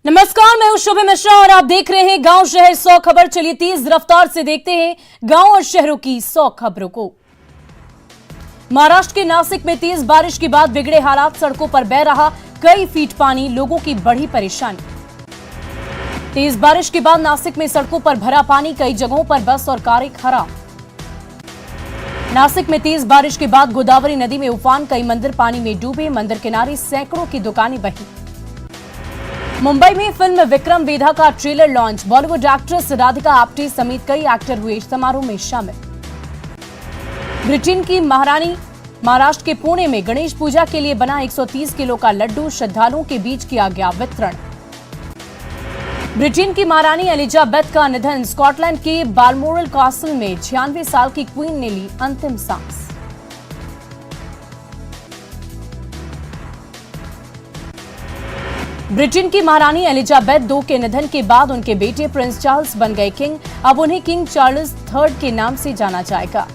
नमस्कार, मैं हूं शुभ मिश्रा और आप देख रहे हैं गांव शहर 100 खबर। चलिए तेज रफ्तार से देखते हैं गांव और शहरों की 100 खबरों को। महाराष्ट्र के नासिक में तेज बारिश के बाद बिगड़े हालात, सड़कों पर बह रहा कई फीट पानी, लोगों की बड़ी परेशानी। तेज बारिश के बाद नासिक में सड़कों पर भरा पानी, कई जगहों पर बस और कारें खराब। नासिक में तेज बारिश के बाद गोदावरी नदी में उफान, कई मंदिर पानी में डूबे, मंदिर किनारे सैकड़ों की दुकानें बही। मुंबई में फिल्म विक्रम वेधा का trailer launch, Bollywood actress Radhika Apte समेत कई एक्टर हुए समारोह में शामिल। ब्रिटेन की महारानी महाराष्ट्र के पुणे में गणेश पूजा के लिए बना 130 किलो का लड्डू, श्रद्धालुओं के बीच किया गया वितरण। ब्रिटेन की महारानी एलिजाबेथ का निधन, स्कॉटलैंड के बालमोरल कासल में 96 साल की क्वीन ने ली अंतिम सांस। ब्रिटेन की महारानी एलिजाबेथ II के निधन के बाद उनके बेटे प्रिंस चार्ल्स बन गए किंग। अब उन्हें किंग चार्ल्स III के नाम से जाना जाएगा।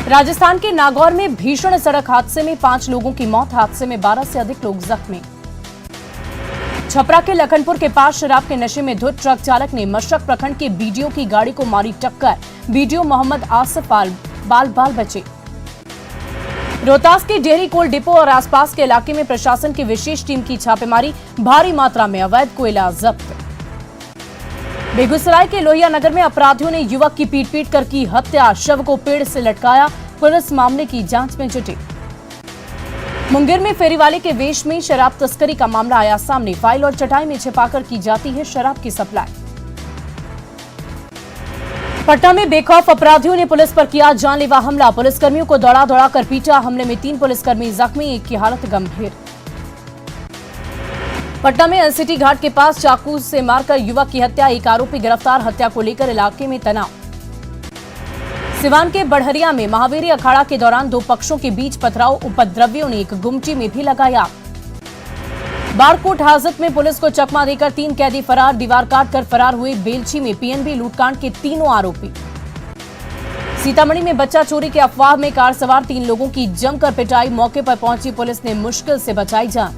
राजस्थान के नागौर में भीषण सड़क हादसे में 5 लोगों की मौत, हादसे में 12 से अधिक लोग जख्मी। छपरा के लखनपुर के पास शराब के नशे में धुत ट्रक चालक ने मशरक प्रखंड के बीडीओ की गाड़ी को मारी टक्कर, बीडीओ मोहम्मद आसिफ बाल बचे। रोहतास के डेहरी कोल डिपो और आसपास के इलाके में प्रशासन की विशेष टीम की छापेमारी, भारी मात्रा में अवैध कोयला जब्त। बेगूसराय के लोहिया नगर में अपराधियों ने युवक की पीट कर की हत्या, शव को पेड़ से लटकाया, पुलिस मामले की जांच में जुटी। मुंगेर में फेरीवाले के वेश में शराब तस्करी का मामला आया सामने, फाइल और चटाई में छिपाकर की जाती है शराब की सप्लाई। पटना में बेखौफ अपराधियों ने पुलिस पर किया जानलेवा हमला, पुलिसकर्मियों को दौड़ा कर पीटा, हमले में 3 पुलिसकर्मी जख्मी, एक की हालत गंभीर। पटना में एलसीटी घाट के पास चाकू से मारकर युवक की हत्या, एक आरोपी गिरफ्तार, हत्या को लेकर इलाके में तनाव। सिवान के बढ़हरिया में महावीरी अखाड़ा के दौरान 2 पक्षों के बीच पथराव, उपद्रवियों ने एक गुमटी में भी लगाया। बाड़कोट हाजत में पुलिस को चकमा देकर 3 कैदी फरार, दीवार काट कर फरार हुए। बेलछी में पीएनबी लूटकांड के 3 आरोपी। सीतामढ़ी में बच्चा चोरी के अफवाह में कार सवार 3 लोगों की जमकर पिटाई, मौके पर पहुंची पुलिस ने मुश्किल से बचाई जान।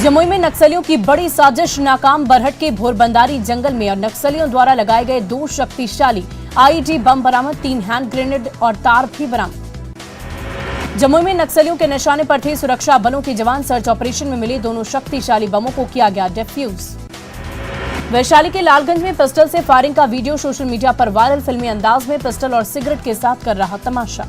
जमुई में नक्सलियों की बड़ी साजिश नाकाम, बरहट के भोरबंदारी जंगल में और नक्सलियों द्वारा लगाए गए 2 शक्तिशाली आईईडी बम बरामद, 3 हैंड ग्रेनेड और तार भी बरामद। जमुई में नक्सलियों के निशाने पर थे सुरक्षा बलों के जवान, सर्च ऑपरेशन में मिले दोनों शक्तिशाली बमों को किया गया डिफ्यूज। वैशाली के लालगंज में पिस्टल से फायरिंग का वीडियो सोशल मीडिया पर वायरल, फिल्मी अंदाज में पिस्टल और सिगरेट के साथ कर रहा तमाशा।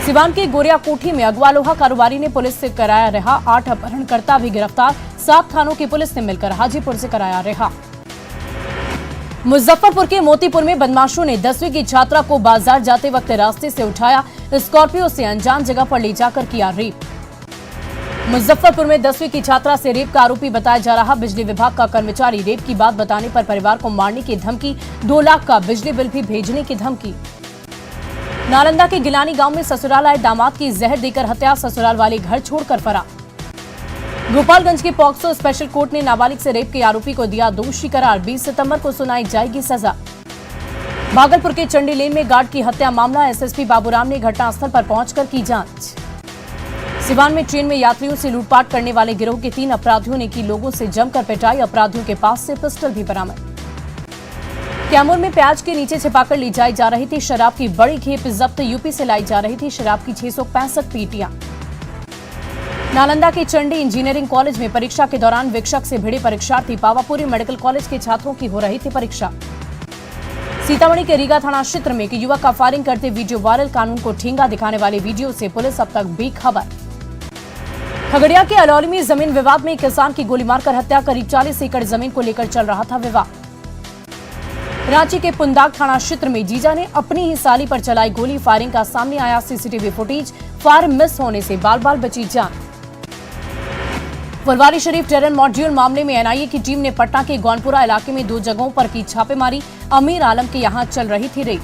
सिवान के गोरिया कोठी में अगवा लोहा कारोबारी ने पुलिस से कराया रिहा, 8 अपहरणकर्ता भी गिरफ्तार, 7 थानों की पुलिस ने मिलकर हाजीपुर से कराया रिहा। मुजफ्फरपुर के मोतीपुर में बदमाशों ने 10वीं की छात्रा को बाजार जाते वक्त रास्ते से उठाया, स्कॉर्पियो से अनजान जगह पर ले जाकर किया रेप। मुजफ्फरपुर में 10वीं की छात्रा से रेप का आरोपी बताया जा रहा बिजली विभाग का कर्मचारी, रेप की बात बताने पर परिवार को मारने की धमकी, 2 लाख का बिजली बिल भी भेजने की धमकी। नालंदा के गिलानी गांव में ससुराल आए दामाद की जहर देकर हत्या, ससुराल वाले घर छोड़कर फरार। गोपालगंज के पॉक्सो स्पेशल कोर्ट ने नाबालिग से रेप के आरोपी को दिया दोषी करार, 20 सितंबर को सुनाई जाएगी सजा। भागलपुर के चंडी लेन में गार्ड की हत्या मामला, एसएसपी बाबूराम ने घटनास्थल पर पहुंचकर की जांच। सिवान में ट्रेन में यात्रियों से लूटपाट करने वाले गिरोह के 3 अपराधियों ने की लोगों से जमकर पिटाई, अपराधियों के पास से पिस्टल भी बरामद। कैमूर में प्याज के नीचे छिपाकर ली जाई जा रही थी शराब की बड़ी खेप जब्त, यूपी से लाई जा रही थी शराब की 665 पीटियां। नालंदा के चंडी इंजीनियरिंग कॉलेज में परीक्षा के दौरान विक्षक से भिड़े परीक्षार्थी, पावापुरी मेडिकल कॉलेज के छात्रों की हो रही थी परीक्षा। सीतामढ़ी के रीगा थाना क्षेत्र में एक युवक का फायरिंग करते वीडियो वायरल, कानून को ठेंगा दिखाने वाले वीडियो से पुलिस अब तक बेखबर। खगड़िया के अलौली में जमीन विवाद में किसान की गोली मारकर हत्या, करीब 40 एकड़ जमीन को लेकर चल रहा था विवाद। रांची के पुंदाग थाना क्षेत्र में जीजा ने अपनी ही साली पर चलाई गोली, फायरिंग का सामने आया सीसीटीवी फुटेज, फायर मिस होने से बाल बाल बची जान। फुलवारी शरीफ टेरर मॉड्यूल मामले में एनआईए की टीम ने पटना के गौनपुरा इलाके में 2 जगहों पर की छापेमारी, अमीर आलम के यहां चल रही थी रेड।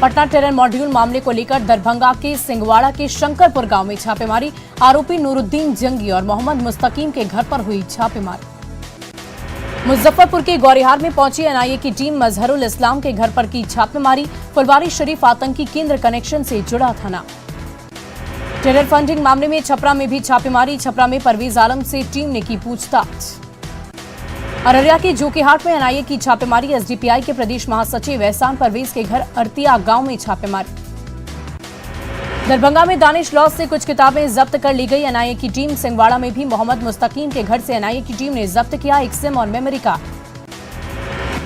पटना टेरर मॉड्यूल मामले को लेकर दरभंगा के सिंगवाड़ा के शंकरपुर गांव में छापेमारी, आरोपी नूरुद्दीन जंगी और मोहम्मद मुस्तकीम के घर पर हुई छापेमारी। मुजफ्फरपुर के गौरिहार में पहुंची एनआईए की टीम, मजहरुल इस्लाम के घर पर की छापेमारी, फुलवारी शरीफ आतंकी केंद्र कनेक्शन से जुड़ा थाना। टेरर फंडिंग मामले में छपरा में भी छापेमारी। छपरा में परवेज आलम से टीम ने की पूछताछ। अररिया के जोकीहाट में एनआईए की छापेमारी। एसडीपीआई के प्रदेश महासचिव एहसान परवेज के घर अरतिया गांव में छापेमारी। दरभंगा में दानिश लॉज से कुछ किताबें जब्त कर ली गई एनआईए की टीम। सिंगवाड़ा में भी मोहम्मद मुस्तकीम के घर से एनआईए की टीम ने जब्त किया एक सिम और मेमोरी कार्ड।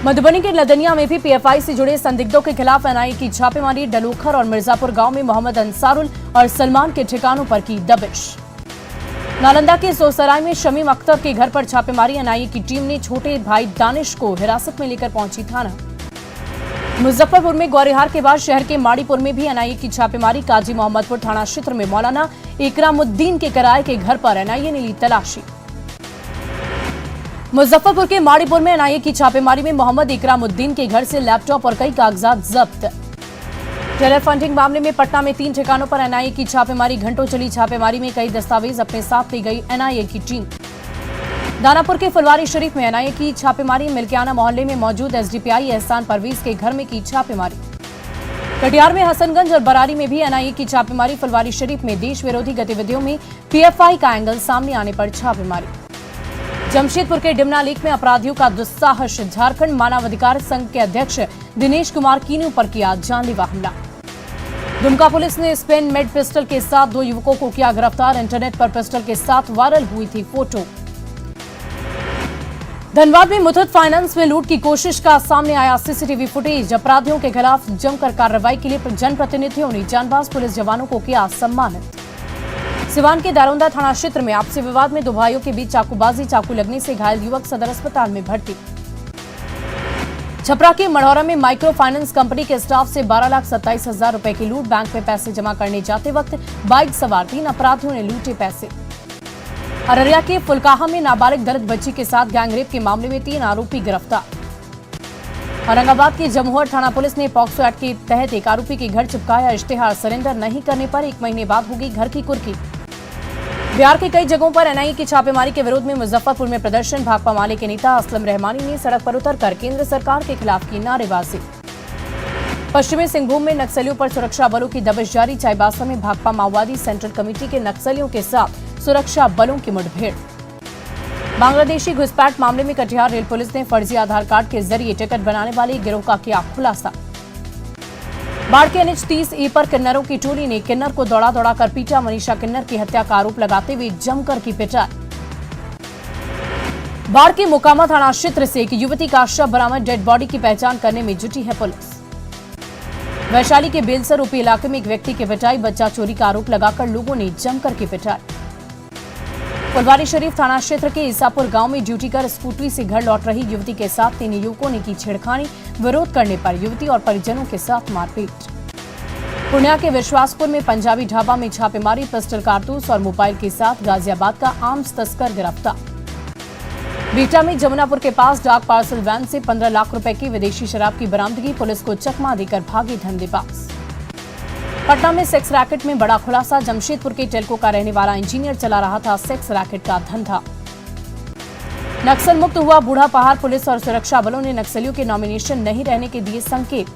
मधुबनी के लदनिया में भी पीएफआई से जुड़े संदिग्धों के खिलाफ एनआईए की छापेमारी। डलूखर और मिर्जापुर गांव में मोहम्मद अंसारुल और सलमान के ठिकानों पर की दबिश। नालंदा के सोसराय में शमीम अख्तर के घर पर छापेमारी। एनआईए की टीम ने छोटे भाई दानिश को हिरासत में लेकर पहुंची थाना। मुजफ्फरपुर में गौरिहार के बाद शहर के माड़ीपुर में भी एनआईए की छापेमारी। काजी मोहम्मदपुर थाना क्षेत्र में मौलाना इकरामुद्दीन के किराए के घर पर एनआईए ने ली तलाशी। मुजफ्फरपुर के माड़ीपुर में एनआईए की छापेमारी में मोहम्मद इकरामुद्दीन के घर से लैपटॉप और कई कागजात जब्त। टेरर फंडिंग मामले में पटना में 3 ठिकानों पर एनआईए की छापेमारी। घंटों चली छापेमारी में कई दस्तावेज अपने साथ ले गई एनआईए की टीम। दानापुर के फुलवारी शरीफ में एनआईए की छापेमारी। मिल्कियाना मोहल्ले में मौजूद एसडीपीआई एहसान परवेज के घर में की छापेमारी। कटिहार में हसनगंज और बरारी में भी एनआईए की छापेमारी। फुलवारी शरीफ में देश विरोधी गतिविधियों में पीएफआई का एंगल सामने आने पर छापेमारी। जमशेदपुर के डिमना लेक में अपराधियों का दुस्साहस। झारखंड मानवाधिकार संघ के अध्यक्ष दिनेश कुमार कीनू पर किया जानलेवा हमला। दुमका पुलिस ने स्पेन मेड पिस्टल के साथ 2 युवकों को किया गिरफ्तार। इंटरनेट पर पिस्टल के साथ वायरल हुई थी फोटो। धनबाद में मुथूट फाइनेंस में लूट की कोशिश का सामने आया सीसीटीवी फुटेज। अपराधियों के खिलाफ जमकर कार्रवाई के लिए जनप्रतिनिधियों ने जांबाज पुलिस जवानों को किया सम्मानित। सिवान के दारोंदा थाना क्षेत्र में आपसी विवाद में 2 भाइयों के बीच चाकूबाजी। चाकू लगने से घायल युवक सदर अस्पताल में भर्ती। छपरा के मढ़ौरा में माइक्रो फाइनेंस कंपनी के स्टाफ से 12,27,000 रुपए की लूट। बैंक में पैसे जमा करने जाते वक्त बाइक सवार 3 अपराधियों ने लूटे पैसे। अररिया के फुलकाहा में नाबालिग दलित बच्ची के साथ गैंगरेप के मामले में 3 आरोपी गिरफ्तार। औरंगाबाद की जमुहर थाना पुलिस ने पॉक्सो एक्ट के तहत एक आरोपी के घर चिपकाया इश्तेहार। सरेंडर नहीं करने पर 1 महीने बाद होगी घर की कुर्की। बिहार के कई जगहों पर एनआईए की छापेमारी के विरोध में मुजफ्फरपुर में प्रदर्शन। भाकपा माले के नेता असलम रहमानी ने सड़क पर उतरकर केंद्र सरकार के खिलाफ की नारेबाजी। पश्चिमी सिंहभूम में नक्सलियों पर सुरक्षा बलों की दबिश जारी। चाईबासा में भाकपा माओवादी सेंट्रल कमेटी के नक्सलियों के साथ सुरक्षा बलों की मुठभेड़। बांग्लादेशी घुसपैठ मामले में कटिहार रेल पुलिस ने फर्जी आधार कार्ड के जरिए टिकट बनाने वाले गिरोह का किया खुलासा। बाढ़ के NH 30E पर किन्नरों की टोली ने किन्नर को दौड़ा दौड़ा कर पीटा। मनीषा किन्नर की हत्या का आरोप लगाते हुए जमकर की पिटाई। बाढ़ के मोकामा थाना क्षेत्र से एक युवती का शव बरामद। डेड बॉडी की पहचान करने में जुटी है पुलिस। वैशाली के बेलसर ओपी इलाके में एक व्यक्ति की पिटाई। बच्चा चोरी का आरोप लगाकर लोगों ने जमकर की पिटाई। फुलवारी शरीफ थाना क्षेत्र के ईसापुर गांव में ड्यूटी कर स्कूटरी से घर लौट रही युवती के साथ 3 युवकों ने की छेड़खानी। विरोध करने पर युवती और परिजनों के साथ मारपीट। पूर्णिया के विश्वासपुर में पंजाबी ढाबा में छापेमारी। पिस्टल, कारतूस और मोबाइल के साथ गाजियाबाद का आर्म्स तस्कर गिरफ्तार। बीटा में जमुनापुर के पास डाक पार्सल वैन से 15 लाख रुपए की विदेशी शराब की बरामदगी। पुलिस को चकमा देकर भागे धंधेबाज। पटना में सेक्स रैकेट में बड़ा खुलासा। जमशेदपुर के टेल्को का रहने वाला इंजीनियर चला रहा था सेक्स रैकेट का धंधा। नक्सल मुक्त हुआ बूढ़ा पहाड़। पुलिस और सुरक्षा बलों ने नक्सलियों के नॉमिनेशन नहीं रहने के दिए संकेत।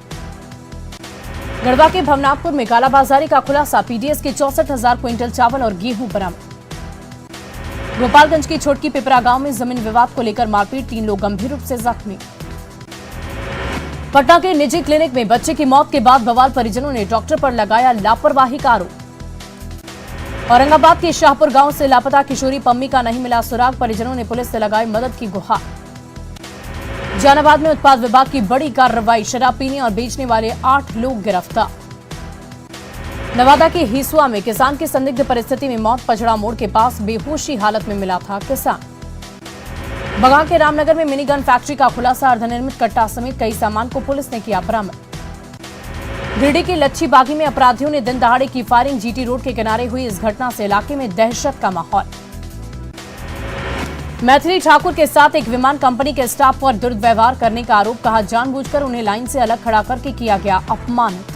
गढ़वा के भवनाथपुर में कालाबाजारी का खुलासा। पीडीएस के 64,000 क्विंटल चावल और गेहूं बरामद। गोपालगंज की छोटकी पिपरा गांव में जमीन विवाद को लेकर मारपीट। 3 लोग गंभीर रूप से जख्मी। पटना के निजी क्लिनिक में बच्चे की मौत के बाद बवाल। परिजनों ने डॉक्टर पर लगाया लापरवाही का आरोप। औरंगाबाद के शाहपुर गांव से लापता किशोरी पम्मी का नहीं मिला सुराग। परिजनों ने पुलिस से लगाई मदद की गुहार। जहानाबाद में उत्पाद विभाग की बड़ी कार्रवाई। शराब पीने और बेचने वाले 8 लोग गिरफ्तार। नवादा के हिसुआ में किसान की संदिग्ध परिस्थिति में मौत। पचड़ा मोड़ के पास बेहोशी हालत में मिला था किसान। बगां के रामनगर में मिनी गन फैक्ट्री का खुलासा। अर्धनिर्मित कट्टा समेत कई सामान को पुलिस ने किया बरामद। गिरिडीह की लच्छी बागी में अपराधियों ने दिन दहाड़े की फायरिंग। जीटी रोड के किनारे हुई इस घटना से इलाके में दहशत का माहौल। मैथिली ठाकुर के साथ एक विमान कंपनी के स्टाफ पर दुर्व्यवहार करने का आरोप। कहा जानबूझकर उन्हें लाइन से अलग खड़ा करके किया गया अपमानित।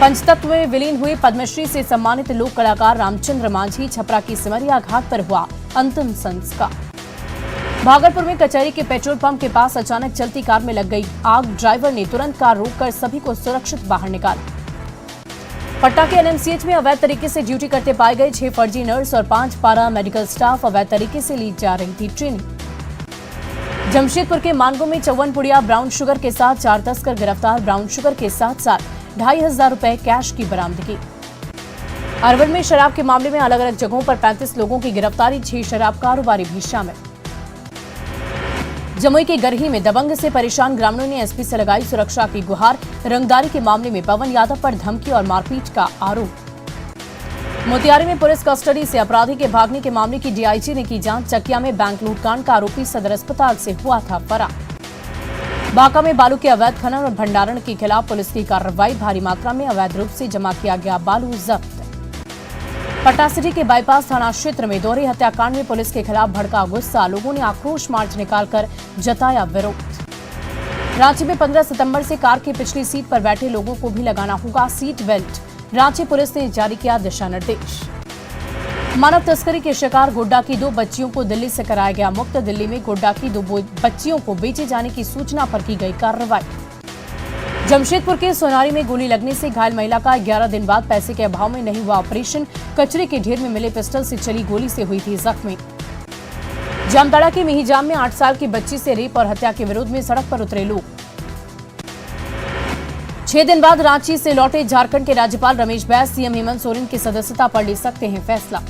पंचतत्व में विलीन हुए पद्मश्री से सम्मानित लोक कलाकार रामचंद्र मांझी। छपरा की सिमरिया घाट पर हुआ अंतिम संस्कार। भागलपुर में कचहरी के पेट्रोल पंप के पास अचानक चलती कार में लग गई आग। ड्राइवर ने तुरंत कार रोककर सभी को सुरक्षित बाहर निकाला। पटना के एनएमसीएच में अवैध तरीके से ड्यूटी करते पाए गए 6 फर्जी नर्स और 5 पारा मेडिकल स्टाफ अवैध तरीके से ली जा रही थी ट्रेनिंग। जमशेदपुर के मानगो में 54 पुड़िया ब्राउन शुगर के साथ 4 तस्कर गिरफ्तार। ब्राउन शुगर के साथ 2,500 रुपए कैश की बरामदगी। अरवल में शराब के मामले में अलग अलग जगहों पर 35 लोगों की गिरफ्तारी, 6 शराब कारोबारी भी शामिल। जमुई के गरही में दबंग से परेशान ग्रामीणों ने एसपी से लगाई सुरक्षा की गुहार। रंगदारी के मामले में पवन यादव पर धमकी और मारपीट का आरोप। मोतिहारी में पुलिस कस्टडी से अपराधी के भागने के मामले की डीआईजी ने की जांच। चकिया में बैंक लूटकांड का आरोपी सदर अस्पताल से हुआ था फरार। बांका में बालू के अवैध खनन और भंडारण के खिलाफ पुलिस की कार्रवाई। भारी मात्रा में अवैध रूप से जमा किया गया बालू जब्त। पटना सिटी के बाईपास थाना क्षेत्र में दोहरे हत्याकांड में पुलिस के खिलाफ भड़का गुस्सा। लोगों ने आक्रोश मार्च निकालकर जताया विरोध। रांची में 15 सितंबर से कार की पिछली सीट पर बैठे लोगों को भी लगाना होगा सीट बेल्ट। रांची पुलिस ने जारी किया दिशा निर्देश। मानव तस्करी के शिकार गोड्डा की 2 बच्चियों को दिल्ली से कराया गया मुक्त। दिल्ली में गोड्डा की 2 बच्चियों को बेचे जाने की सूचना पर की गई कार्रवाई। जमशेदपुर के सोनारी में गोली लगने से घायल महिला का 11 दिन बाद पैसे के अभाव में नहीं हुआ ऑपरेशन। कचरे के ढेर में मिले पिस्टल से चली गोली से हुई थी जख्मी। जामताड़ा के मिहिजाम में 8 साल की बच्ची से रेप और हत्या के विरोध में सड़क पर उतरे लोग। 6 दिन बाद रांची से लौटे झारखंड के राज्यपाल रमेश बैस। सीएम हेमंत सोरेन की सदस्यता पर ले सकते हैं फैसला।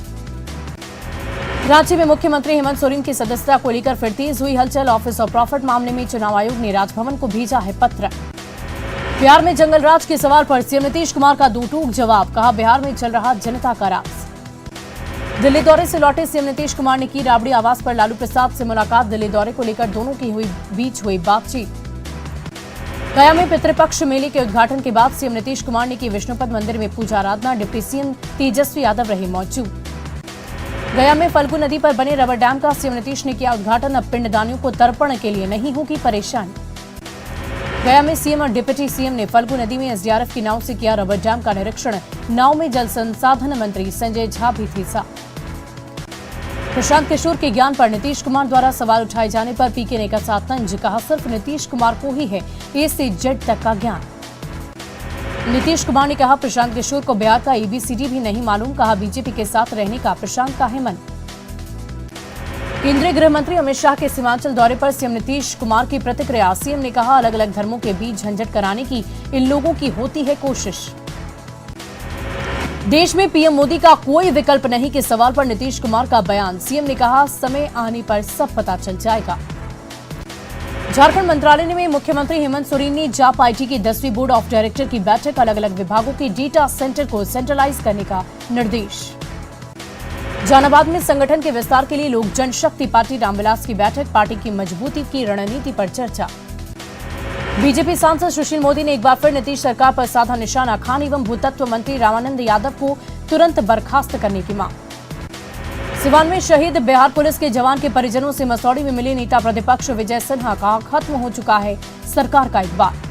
रांची में मुख्यमंत्री हेमंत सोरेन की सदस्यता को लेकर फिर तेज हुई हलचल। ऑफिस ऑफ प्रॉफिट मामले में चुनाव आयोग ने राजभवन को भेजा है पत्र। बिहार में जंगल राज के सवाल पर सीएम नीतीश कुमार का दो टूक जवाब। कहा बिहार में चल रहा जनता का राज। दिल्ली दौरे से लौटे सीएम नीतीश कुमार ने की राबड़ी आवास पर लालू प्रसाद से मुलाकात। दिल्ली दौरे को लेकर दोनों की बीच हुई बातचीत। गया में पितृपक्ष मेले के उद्घाटन के बाद सीएम नीतीश कुमार ने की विष्णुपद मंदिर में पूजा आराधना। डिप्टी सीएम तेजस्वी यादव रहे मौजूद। गया में फल्गु नदी पर बने रबर डैम का सीएम नीतीश ने किया उद्घाटन। अब पिंडदानियों को तर्पण के लिए नहीं होगी परेशानी। गया में सीएम और डिप्टी सीएम ने फल्गु नदी में एसडीआरएफ की नाव से किया रबर डैम का निरीक्षण। नाव में जल संसाधन मंत्री संजय झा भी थे साथ। प्रशांत किशोर के ज्ञान पर नीतीश कुमार द्वारा सवाल उठाए जाने पर पीके ने कसा तंज। कहा सिर्फ नीतीश कुमार को ही है ए से जेड तक का ज्ञान। नीतीश कुमार ने कहा प्रशांत किशोर को बिहार का एबीसीडी भी नहीं मालूम। कहा बीजेपी के साथ रहने का प्रशांत का है मन। केंद्रीय गृह मंत्री अमित शाह के सीमांचल दौरे पर सीएम नीतीश कुमार की प्रतिक्रिया। सीएम ने कहा अलग अलग धर्मों के बीच झंझट कराने की इन लोगों की होती है कोशिश। देश में पीएम मोदी का कोई विकल्प नहीं के सवाल पर नीतीश कुमार का बयान। सीएम ने कहा समय आने पर सब पता चल जाएगा। झारखंड मंत्रालय में मुख्यमंत्री हेमंत सोरेन ने जाप आईटी की 10वीं बोर्ड ऑफ डायरेक्टर की बैठक। अलग अलग विभागों के डेटा सेंटर को सेंट्रलाइज करने का निर्देश। जहानाबाद में संगठन के विस्तार के लिए लोक जनशक्ति पार्टी रामविलास की बैठक। पार्टी की मजबूती की रणनीति पर चर्चा। बीजेपी सांसद सुशील मोदी ने एक बार फिर नीतीश सरकार पर साधा निशाना। खान एवं भूतत्व मंत्री रामानंद यादव को तुरंत बर्खास्त करने की मांग। सिवान में शहीद बिहार पुलिस के जवान के परिजनों से मसौड़ी में मिले नेता प्रतिपक्ष विजय सिन्हा। कहा खत्म हो चुका है सरकार का इकबाल।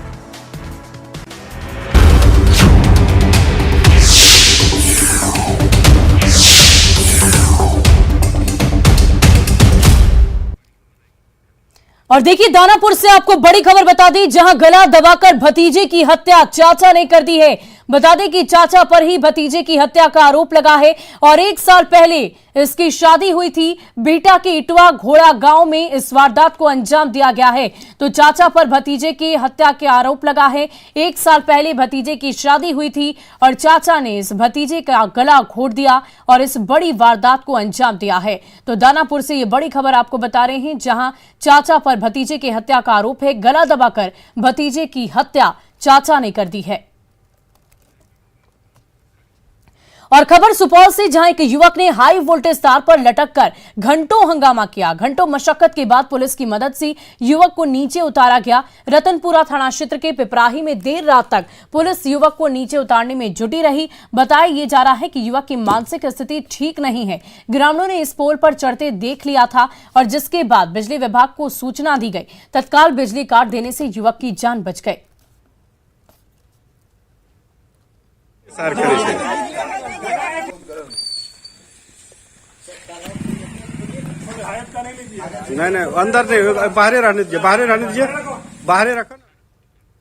और देखिए दानापुर से आपको बड़ी खबर बता दी, जहां गला दबाकर भतीजे की हत्या चाचा ने कर दी है। बता दें कि चाचा पर ही भतीजे की हत्या का आरोप लगा है और 1 साल पहले इसकी शादी हुई थी। बेटा के इटवा घोड़ा गांव में इस वारदात को अंजाम दिया गया है। तो चाचा पर भतीजे की हत्या के आरोप लगा है। 1 साल पहले भतीजे की शादी हुई थी और चाचा ने इस भतीजे का गला घोट दिया और इस बड़ी वारदात को अंजाम दिया है। तो दानापुर से ये बड़ी खबर आपको बता रहे हैं, जहां चाचा पर भतीजे की हत्या का आरोप है। गला दबाकर भतीजे की हत्या चाचा ने कर दी है। और खबर सुपौल से, जहां एक युवक ने हाई वोल्टेज तार पर लटककर घंटों हंगामा किया। घंटों मशक्कत के बाद पुलिस की मदद से युवक को नीचे उतारा गया। रतनपुरा थाना क्षेत्र के पिपराही में देर रात तक पुलिस युवक को नीचे उतारने में जुटी रही। बताया ये जा रहा है कि युवक की मानसिक स्थिति ठीक नहीं है। ग्रामीणों ने इस पोल पर चढ़ते देख लिया था और जिसके बाद बिजली विभाग को सूचना दी गई। तत्काल बिजली काट देने से युवक की जान बच गई। नहीं अंदर नहीं, बाहर रहने दीजिए, बाहर रहने दीजिए, बाहर रखो।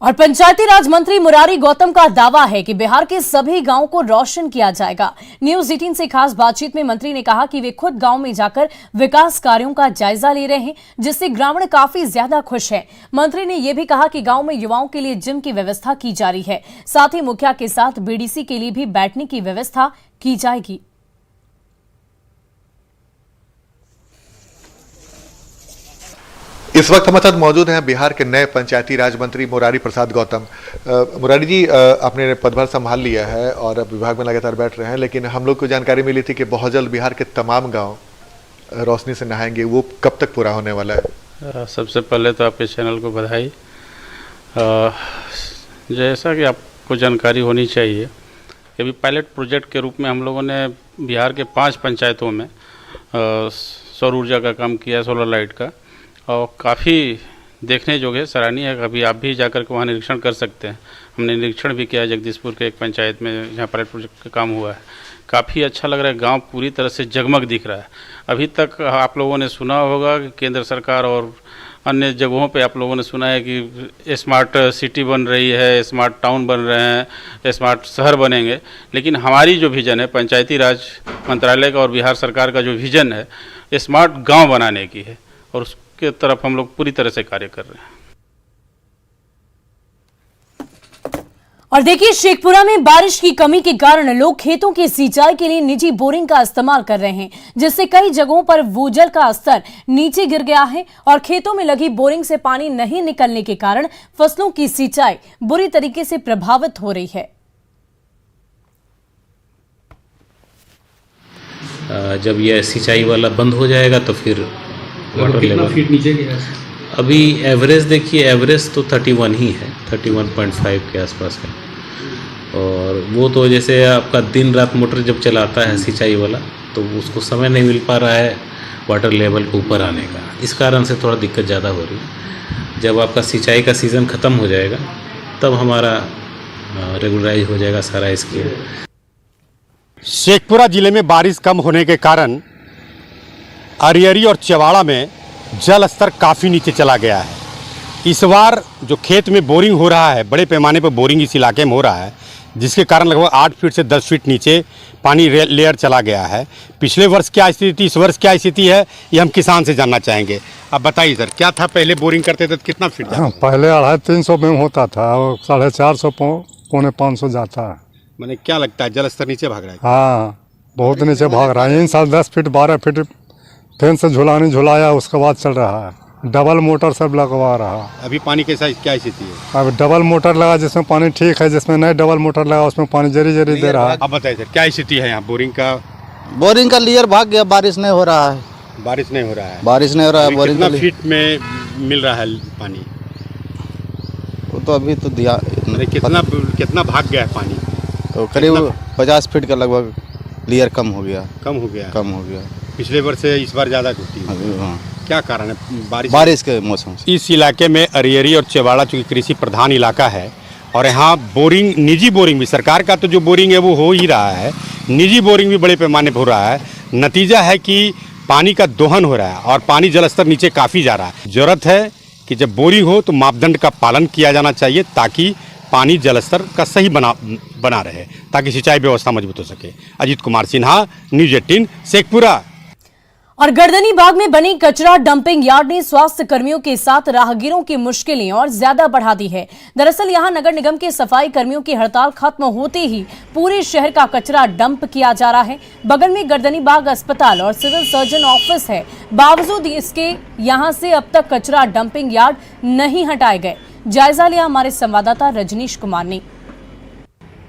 और पंचायती राज मंत्री मुरारी गौतम का दावा है कि बिहार के सभी गांवों को रोशन किया जाएगा। न्यूज 18 से खास बातचीत में मंत्री ने कहा कि वे खुद गांव में जाकर विकास कार्यों का जायजा ले रहे हैं, जिससे ग्रामीण काफी ज्यादा खुश हैं। मंत्री ने यह भी कहा कि गांव में युवाओं के लिए जिम की व्यवस्था की जा रही है, साथ ही मुखिया के साथ बीडीसी के लिए भी बैठने की व्यवस्था की जाएगी। इस वक्त हमारे साथ मौजूद हैं बिहार के नए पंचायती राज मंत्री मुरारी प्रसाद गौतम। मुरारी जी, आपने पदभार संभाल लिया है और अब विभाग में लगातार बैठ रहे हैं, लेकिन हम लोग को जानकारी मिली थी कि बहुत जल्द बिहार के तमाम गांव रोशनी से नहाएंगे। वो कब तक पूरा होने वाला है? सबसे पहले तो आपके चैनल को बधाई। जैसा कि आपको जानकारी होनी चाहिए कि अभी पायलट प्रोजेक्ट के रूप में हम लोगों ने बिहार के 5 पंचायतों में सौर ऊर्जा का काम किया, सोलर लाइट का, और काफ़ी देखने योग्य है, सराहनीय है। अभी आप भी जाकर के वहाँ निरीक्षण कर सकते हैं। हमने निरीक्षण भी किया जगदीशपुर के एक पंचायत में जहाँ पायलट प्रोजेक्ट का काम हुआ है। काफ़ी अच्छा लग रहा है, गांव पूरी तरह से जगमग दिख रहा है। अभी तक आप लोगों ने सुना होगा कि केंद्र सरकार और अन्य जगहों पे आप लोगों ने सुना है कि स्मार्ट सिटी बन रही है, स्मार्ट टाउन बन रहे हैं, स्मार्ट शहर बनेंगे, लेकिन हमारी जो विज़न है पंचायती राज मंत्रालय का और बिहार सरकार का जो विज़न है स्मार्ट गाँव बनाने की है, और उसके तरफ हम लोग पूरी तरह से कार्य कर रहे हैं। और देखिए, शेखपुरा में बारिश की कमी के कारण लोग खेतों की सिंचाई के लिए निजी बोरिंग का इस्तेमाल कर रहे हैं, जिससे कई जगहों पर भूजल का स्तर नीचे गिर गया है और खेतों में लगी बोरिंग से पानी नहीं निकलने के कारण फसलों की सिंचाई बुरी तरीके से प्रभावित हो रही है। जब यह सिंचाई वाला बंद हो जाएगा तो फिर वाटर लेवल फीट नीचे गया? अभी एवरेज देखिए, एवरेज तो 31 ही है, 31.5 के आसपास है। और वो तो जैसे आपका दिन रात मोटर जब चलाता है सिंचाई वाला, तो उसको समय नहीं मिल पा रहा है वाटर लेवल को ऊपर आने का। इस कारण से थोड़ा दिक्कत ज़्यादा हो रही है। जब आपका सिंचाई का सीज़न ख़त्म हो जाएगा तब हमारा रेगुलराइज हो जाएगा सारा स्कीम। शेखपुरा जिले में बारिश कम होने के कारण अरियरी और चवाड़ा में जल स्तर काफ़ी नीचे चला गया है। इस बार जो खेत में बोरिंग हो रहा है, बड़े पैमाने पर बोरिंग इस इलाके में हो रहा है, जिसके कारण लगभग 8 फीट से 10 फीट नीचे पानी लेयर चला गया है। पिछले वर्ष क्या स्थिति थी, इस वर्ष क्या स्थिति है, ये हम किसान से जानना चाहेंगे। अब बताइए सर, क्या था पहले बोरिंग करते थे तो कितना फीट था? पहले 250-300 में होता था और 450 पौने 500 जाता है। मैंने क्या लगता है जल स्तर नीचे भाग रहा है? हाँ, बहुत नीचे भाग रहा है। इन साल 10 फीट 12 फीट फेन से झुलाया, उसके बाद चल रहा है। डबल मोटर सब लगवा रहा। अभी पानी कैसा क्या स्थिति है? अब डबल मोटर लगा, जिसमें पानी ठीक है, जिसमें नहीं डबल मोटर लगा उसमें पानी जरी जरी दे रहा है। अब बताइए सर, क्या स्थिति है यहाँ बोरिंग का? बोरिंग का लेयर भाग गया, बारिश नहीं हो रहा है। बारिश नहीं हो रहा है? बारिश नहीं हो रहा है। बोरिंग कितना फीट में मिल रहा है पानी? वो तो अभी तो दिया कितना भाग गया है पानी? तो करीब 50 फीट का लगभग लेयर कम हो गया। कम हो गया। पिछले वर्ष से इस बार ज़्यादा घटी है। हाँ। क्या कारण है? बारिश के मौसम से। इस इलाके में अरियरी और चवाड़ा चूँकि कृषि प्रधान इलाका है और यहाँ बोरिंग, निजी बोरिंग भी, सरकार का तो जो बोरिंग है वो हो ही रहा है, निजी बोरिंग भी बड़े पैमाने पर हो रहा है। नतीजा है कि पानी का दोहन हो रहा है और पानी जल स्तर नीचे काफ़ी जा रहा है। ज़रूरत है कि जब बोरिंग हो तो मापदंड का पालन किया जाना चाहिए, ताकि पानी जल स्तर का सही बना रहे, ताकि सिंचाई व्यवस्था मजबूत हो सके। अजीत कुमार सिन्हा, न्यूज 18, शेखपुरा। और गर्दनी बाग में बनी कचरा डंपिंग यार्ड ने स्वास्थ्य कर्मियों के साथ राहगीरों की मुश्किलें और ज्यादा बढ़ा दी है। दरअसल यहां नगर निगम के सफाई कर्मियों की हड़ताल खत्म होते ही पूरे शहर का कचरा डंप किया जा रहा है। बगल में गर्दनी बाग अस्पताल और सिविल सर्जन ऑफिस है, बावजूद इसके यहां से अब तक कचरा डंपिंग यार्ड नहीं हटाए गए। जायजा लिया हमारे संवाददाता रजनीश कुमार ने।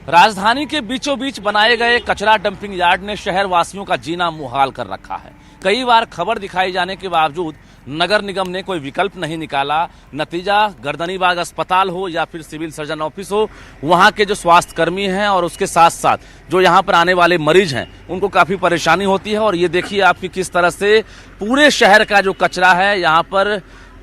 राजधानी के बीचों बीच बनाए गए कचरा डंपिंग यार्ड ने शहर वासियों का जीना मुहाल कर रखा है। कई बार खबर दिखाई जाने के बावजूद नगर निगम ने कोई विकल्प नहीं निकाला। नतीजा गर्दनी बाग अस्पताल हो या फिर सिविल सर्जन ऑफिस हो, वहां के जो स्वास्थ्य कर्मी हैं और उसके साथ साथ जो यहां पर आने वाले मरीज हैं उनको काफी परेशानी होती है। और ये देखिए आपकी किस तरह से पूरे शहर का जो कचरा है यहाँ पर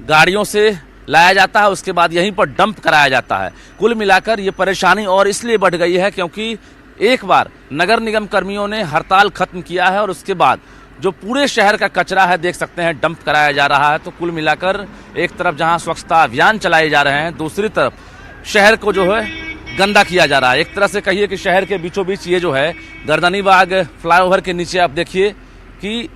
गाड़ियों से लाया जाता है, उसके बाद यहीं पर डंप कराया जाता है। कुल मिलाकर ये परेशानी और इसलिए बढ़ गई है क्योंकि एक बार नगर निगम कर्मियों ने हड़ताल खत्म किया है और उसके बाद जो पूरे शहर का कचरा है देख सकते हैं डंप कराया जा रहा है। तो कुल मिलाकर एक तरफ जहां स्वच्छता अभियान चलाए जा रहे हैं, दूसरी तरफ शहर को जो है गंदा किया जा रहा है। एक तरह से कहिए कि शहर के बीचों बीच ये जो है गर्दनी बाग फ्लाईओवर के नीचे आप देखिए कि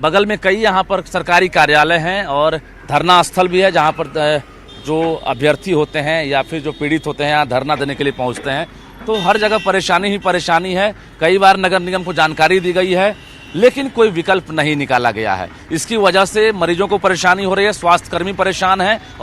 बगल में कई यहाँ पर सरकारी कार्यालय हैं और धरना स्थल भी है, जहाँ पर जो अभ्यर्थी होते हैं या फिर जो पीड़ित होते हैं यहाँ धरना देने के लिए पहुँचते हैं। तो हर जगह परेशानी ही परेशानी है। कई बार नगर निगम को जानकारी दी गई है, लेकिन कोई विकल्प नहीं निकाला गया है। इसकी वजह से मरीजों को परेशानी हो रही है, स्वास्थ्यकर्मी परेशान हैं और